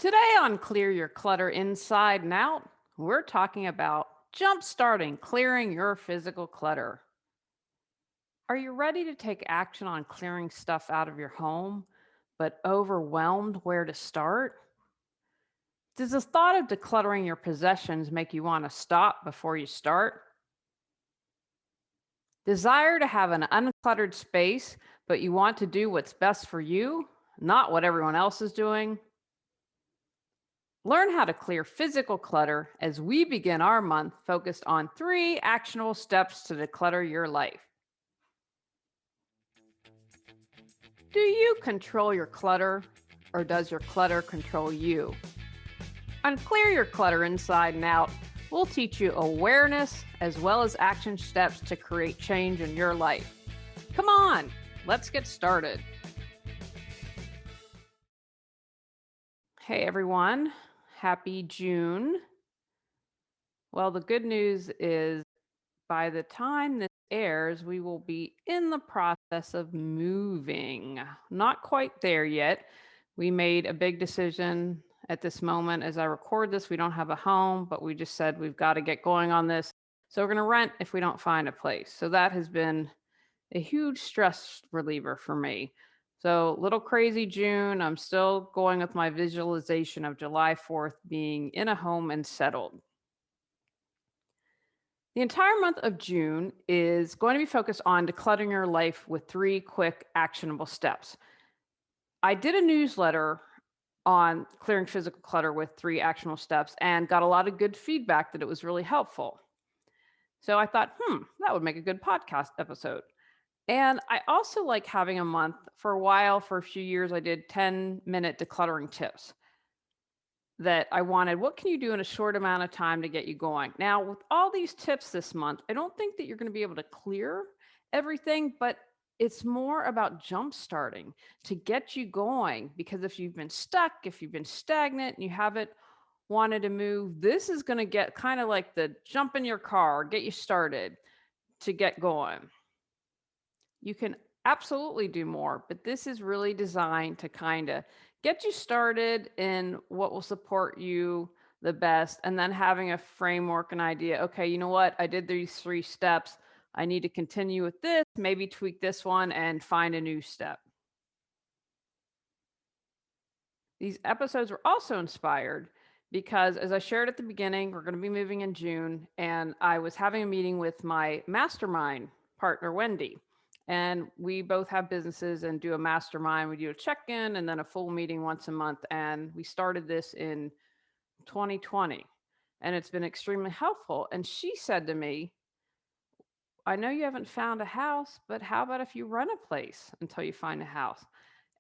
Today on Clear Your Clutter Inside and Out, we're talking about jump-starting clearing your physical clutter. Are you ready to take action on clearing stuff out of your home, but overwhelmed where to start? Does the thought of decluttering your possessions make you want to stop before you start? Desire to have an uncluttered space, but you want to do what's best for you, not what everyone else is doing? Learn how to clear physical clutter as we begin our month focused on 3 actionable steps to declutter your life. Do you control your clutter, or does your clutter control you? On Clear Your Clutter Inside and Out, we'll teach you awareness as well as action steps to create change in your life. Come on, let's get started. Hey everyone, happy June. Well, the good news is by the time this airs, we will be in the process of moving. Not quite there yet. We made a big decision at this moment. As I record this, we don't have a home, but we just said we've got to get going on this. So we're going to rent if we don't find a place. So that has been a huge stress reliever for me. So, little crazy June. I'm still going with my visualization of July 4th being in a home and settled. The entire month of June is going to be focused on decluttering your life with 3 quick actionable steps. I did a newsletter on clearing physical clutter with 3 actionable steps and got a lot of good feedback that it was really helpful. So I thought, that would make a good podcast episode. And I also like having a month. For a while, for a few years, I did 10-minute decluttering tips that I wanted. What can you do in a short amount of time to get you going? Now, with all these tips this month, I don't think that you're going to be able to clear everything, but it's more about jump starting to get you going. Because if you've been stuck, if you've been stagnant and you haven't wanted to move, this is going to get kind of like the jump in your car, get you started to get going. You can absolutely do more, but this is really designed to kind of get you started in what will support you the best, and then having a framework and idea. Okay, you know what? I did these 3 steps. I need to continue with this, maybe tweak this one and find a new step. These episodes were also inspired because, as I shared at the beginning, we're going to be moving in June, and I was having a meeting with my mastermind partner, Wendy. And we both have businesses and do a mastermind. We do a check in and then a full meeting once a month. And we started this in 2020, and it's been extremely helpful. And she said to me, I know you haven't found a house, but how about if you rent a place until you find a house?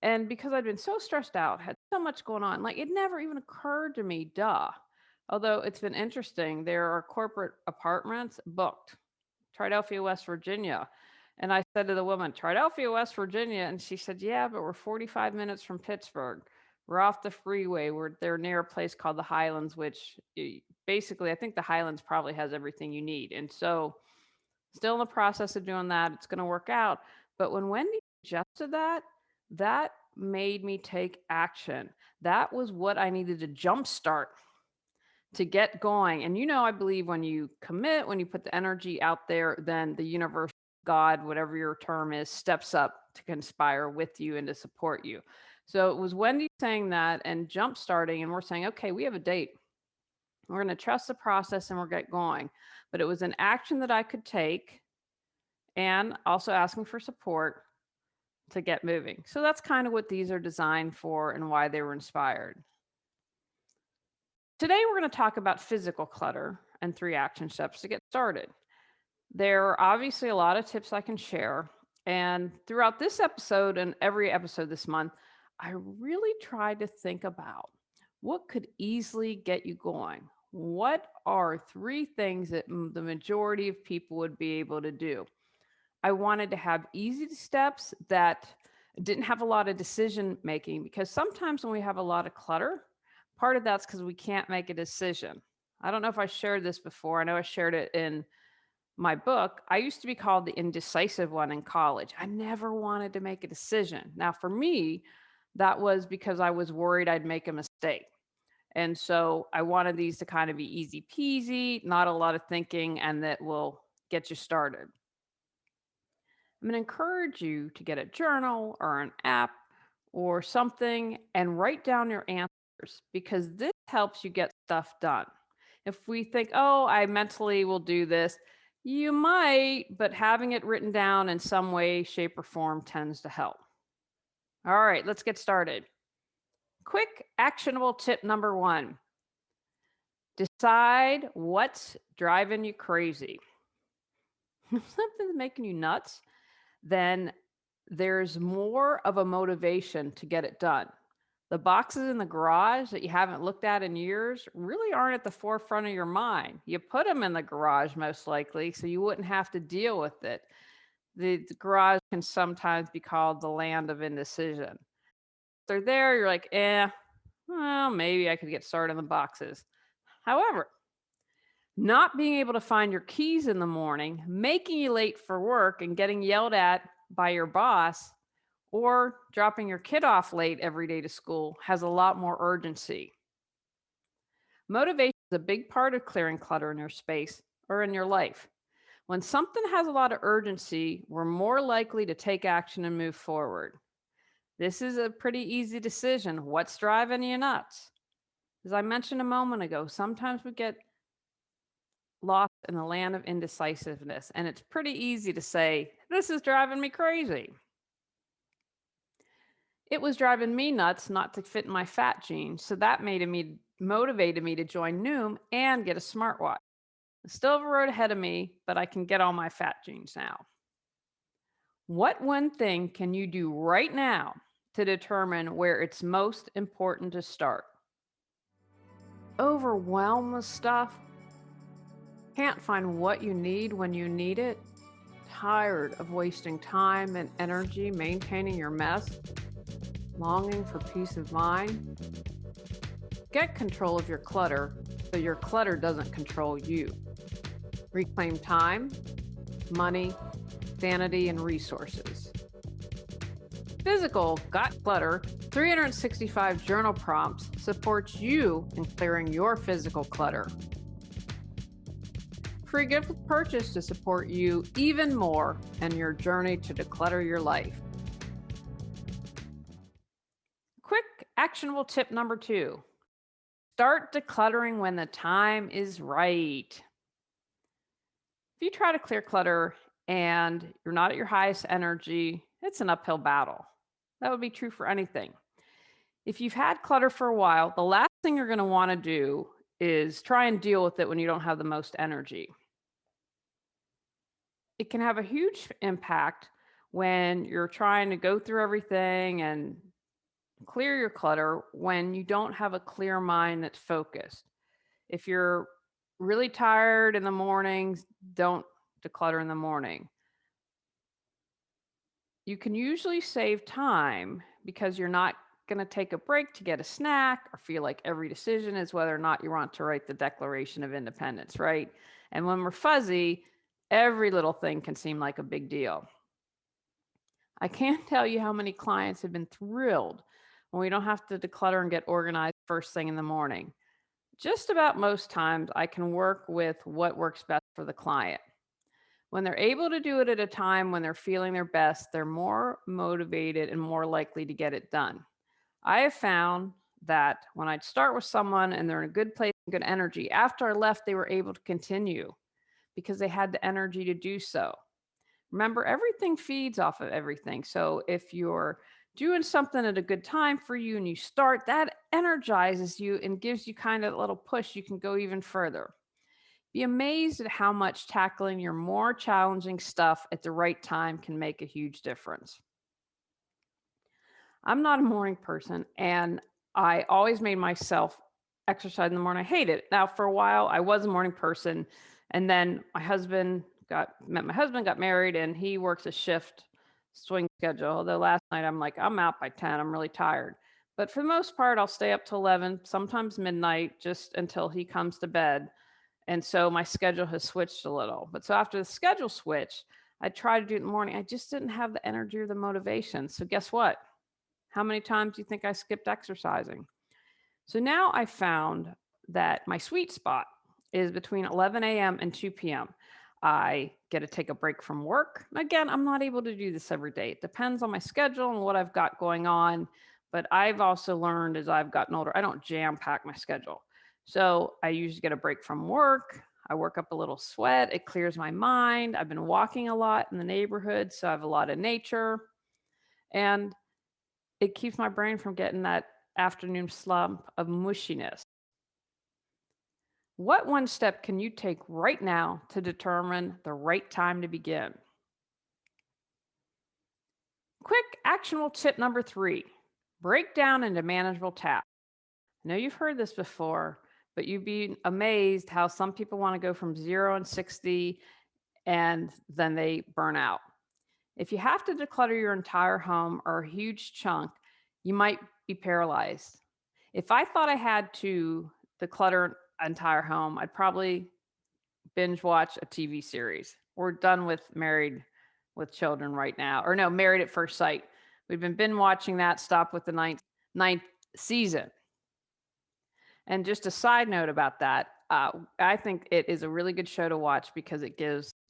And because I'd been so stressed out, had so much going on, like it never even occurred to me, duh. Although it's been interesting, there are corporate apartments booked, Philadelphia, West Virginia. And I said to the woman, Philadelphia, West Virginia. And she said, yeah, but we're 45 minutes from Pittsburgh. We're off the freeway. They're near a place called the Highlands, which basically, I think the Highlands probably has everything you need. And so, still in the process of doing that. It's going to work out. But when Wendy suggested that, that made me take action. That was what I needed to jumpstart to get going. And I believe when you commit, when you put the energy out there, then the universe, God, whatever your term is, steps up to conspire with you and to support you. So it was Wendy saying that and jump starting, and we're saying, okay, we have a date. We're going to trust the process and we'll get going. But it was an action that I could take, and also asking for support to get moving. So that's kind of what these are designed for and why they were inspired. Today, we're going to talk about physical clutter and 3 action steps to get started. There are obviously a lot of tips I can share. And throughout this episode and every episode this month, I really tried to think about what could easily get you going. What are 3 things that the majority of people would be able to do? I wanted to have easy steps that didn't have a lot of decision making, because sometimes when we have a lot of clutter, part of that's because we can't make a decision. I don't know if I shared this before. I know I shared it in my book. I used to be called the indecisive one in college. I never wanted to make a decision. Now, for me, that was because I was worried I'd make a mistake. And so I wanted these to kind of be easy peasy, not a lot of thinking, and that will get you started. I'm going to encourage you to get a journal or an app or something and write down your answers because this helps you get stuff done. If we think, oh, I mentally will do this, you might, but having it written down in some way, shape, or form tends to help. All right, let's get started. Quick, actionable tip number one: decide what's driving you crazy. If something's making you nuts, then there's more of a motivation to get it done. The boxes in the garage that you haven't looked at in years really aren't at the forefront of your mind. You put them in the garage most likely so you wouldn't have to deal with it. The garage can sometimes be called the land of indecision. If they're there, you're like, well, maybe I could get started on the boxes. However, not being able to find your keys in the morning, making you late for work and getting yelled at by your boss, or dropping your kid off late every day to school has a lot more urgency. Motivation is a big part of clearing clutter in your space or in your life. When something has a lot of urgency, we're more likely to take action and move forward. This is a pretty easy decision. What's driving you nuts? As I mentioned a moment ago, sometimes we get lost in the land of indecisiveness, and it's pretty easy to say, this is driving me crazy. It was driving me nuts not to fit in my fat jeans, so that motivated me to join Noom and get a smartwatch. I still have a road ahead of me, but I can get all my fat jeans now. What one thing can you do right now to determine where it's most important to start? Overwhelmed with stuff? Can't find what you need when you need it? Tired of wasting time and energy maintaining your mess? Longing for peace of mind? Get control of your clutter so your clutter doesn't control you. Reclaim time, money, sanity, and resources. Physical Got Clutter 365 journal prompts supports you in clearing your physical clutter. Free gift with purchase to support you even more in your journey to declutter your life. Quick, actionable tip number two: start decluttering when the time is right. If you try to clear clutter and you're not at your highest energy, it's an uphill battle. That would be true for anything. If you've had clutter for a while, the last thing you're going to want to do is try and deal with it when you don't have the most energy. It can have a huge impact when you're trying to go through everything and clear your clutter when you don't have a clear mind that's focused. If you're really tired in the mornings, don't declutter in the morning. You can usually save time because you're not going to take a break to get a snack or feel like every decision is whether or not you want to write the Declaration of Independence, right? And when we're fuzzy, every little thing can seem like a big deal. I can't tell you how many clients have been thrilled when we don't have to declutter and get organized first thing in the morning. Just about most times, I can work with what works best for the client. When they're able to do it at a time when they're feeling their best, they're more motivated and more likely to get it done. I have found that when I'd start with someone and they're in a good place and good energy, after I left, they were able to continue because they had the energy to do so. Remember, everything feeds off of everything. So if you're doing something at a good time for you and you start, that energizes you and gives you kind of a little push. You can go even further. Be amazed at how much tackling your more challenging stuff at the right time can make a huge difference. I'm not a morning person, and I always made myself exercise in the morning. I hate it. Now, for a while, I was a morning person, and then met my husband, got married, and he works a shift swing schedule. Although last night I'm like, I'm out by 10. I'm really tired. But for the most part, I'll stay up till 11, sometimes midnight, just until he comes to bed. And so my schedule has switched a little. But so after the schedule switch, I tried to do it in the morning. I just didn't have the energy or the motivation. So guess what? How many times do you think I skipped exercising? So now I found that my sweet spot is between 11 a.m. and 2 p.m. I get to take a break from work. Again, I'm not able to do this every day. It depends on my schedule and what I've got going on. But I've also learned as I've gotten older, I don't jam pack my schedule. So I usually get a break from work. I work up a little sweat. It clears my mind. I've been walking a lot in the neighborhood, so I have a lot of nature. And it keeps my brain from getting that afternoon slump of mushiness. What one step can you take right now to determine the right time to begin? Quick actionable tip number 3, break down into manageable tasks. I know you've heard this before, but you'd be amazed how some people want to go from 0 and 60 and then they burn out. If you have to declutter your entire home or a huge chunk, you might be paralyzed. If I thought I had to declutter an entire home, I'd probably binge watch a TV series. We're done with Married with Children right now, or no, Married at First Sight. We've been binge watching that. Stopped with the ninth season. And just a side note about that, I think it is a really good show to watch because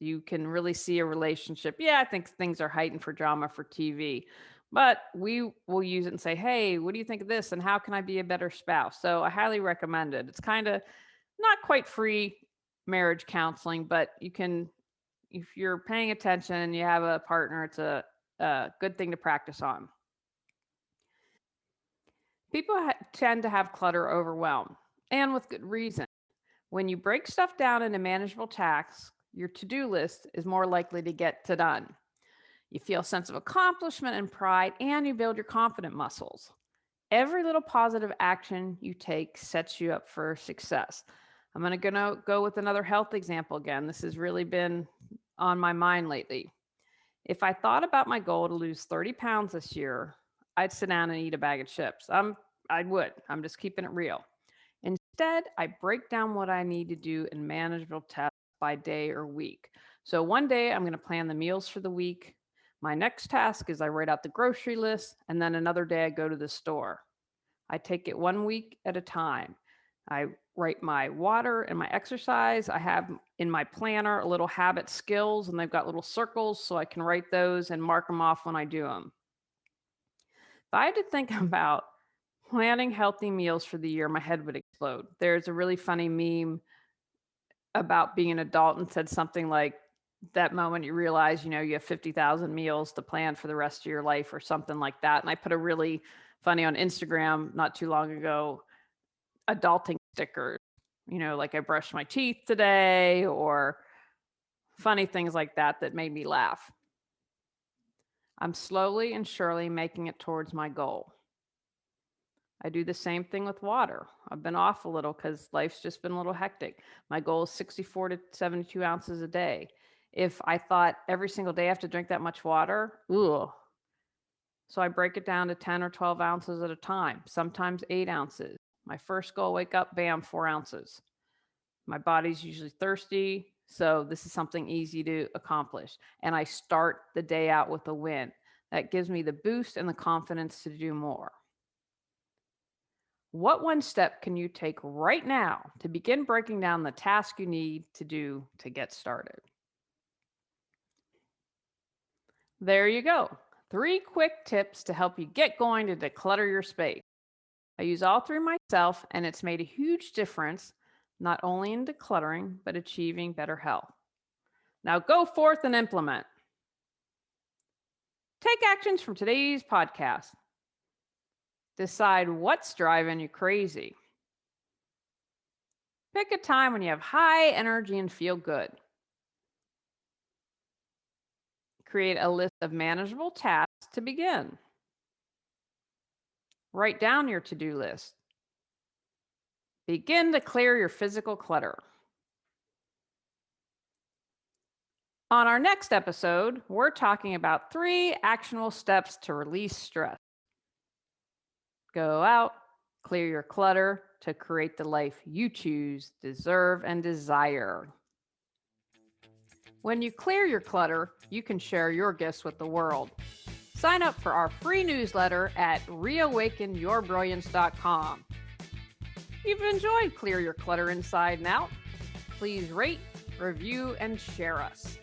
you can really see a relationship. Yeah, I think things are heightened for drama for TV, but we will use it and say, hey, what do you think of this? And how can I be a better spouse? So I highly recommend it. It's kind of not quite free marriage counseling, but you can, if you're paying attention and you have a partner, it's a good thing to practice on. People tend to have clutter overwhelm, and with good reason. When you break stuff down into manageable tasks, your to-do list is more likely to get to done. You feel a sense of accomplishment and pride, and you build your confident muscles. Every little positive action you take sets you up for success. I'm going to go with another health example again. This has really been on my mind lately. If I thought about my goal to lose 30 pounds this year, I'd sit down and eat a bag of chips. I would. I'm just keeping it real. Instead, I break down what I need to do in manageable tasks by day or week. So one day I'm going to plan the meals for the week. My next task is I write out the grocery list, and then another day I go to the store. I take it 1 week at a time. I write my water and my exercise. I have in my planner a little habit skills, and they've got little circles so I can write those and mark them off when I do them. If I had to think about planning healthy meals for the year, my head would explode. There's a really funny meme about being an adult and said something like, that moment you realize, you have 50,000 meals to plan for the rest of your life or something like that. And I put a really funny on Instagram not too long ago, adulting stickers, like I brushed my teeth today or funny things like that made me laugh. I'm slowly and surely making it towards my goal. I do the same thing with water. I've been off a little because life's just been a little hectic. My goal is 64 to 72 ounces a day. If I thought every single day I have to drink that much water, ooh. So I break it down to 10 or 12 ounces at a time, sometimes 8 ounces. My first goal, wake up, bam, 4 ounces. My body's usually thirsty, so this is something easy to accomplish. And I start the day out with a win. That gives me the boost and the confidence to do more. What one step can you take right now to begin breaking down the task you need to do to get started? There you go. 3 quick tips to help you get going to declutter your space. I use all 3 myself, and it's made a huge difference, not only in decluttering, but achieving better health. Now go forth and implement. Take actions from today's podcast. Decide what's driving you crazy. Pick a time when you have high energy and feel good. Create a list of manageable tasks to begin. Write down your to-do list. Begin to clear your physical clutter. On our next episode, we're talking about 3 actionable steps to release stress. Go out, clear your clutter to create the life you choose, deserve, and desire. When you clear your clutter, you can share your gifts with the world. Sign up for our free newsletter at reawakenyourbrilliance.com. you've enjoyed Clear Your Clutter Inside and Out, please rate, review, and share us.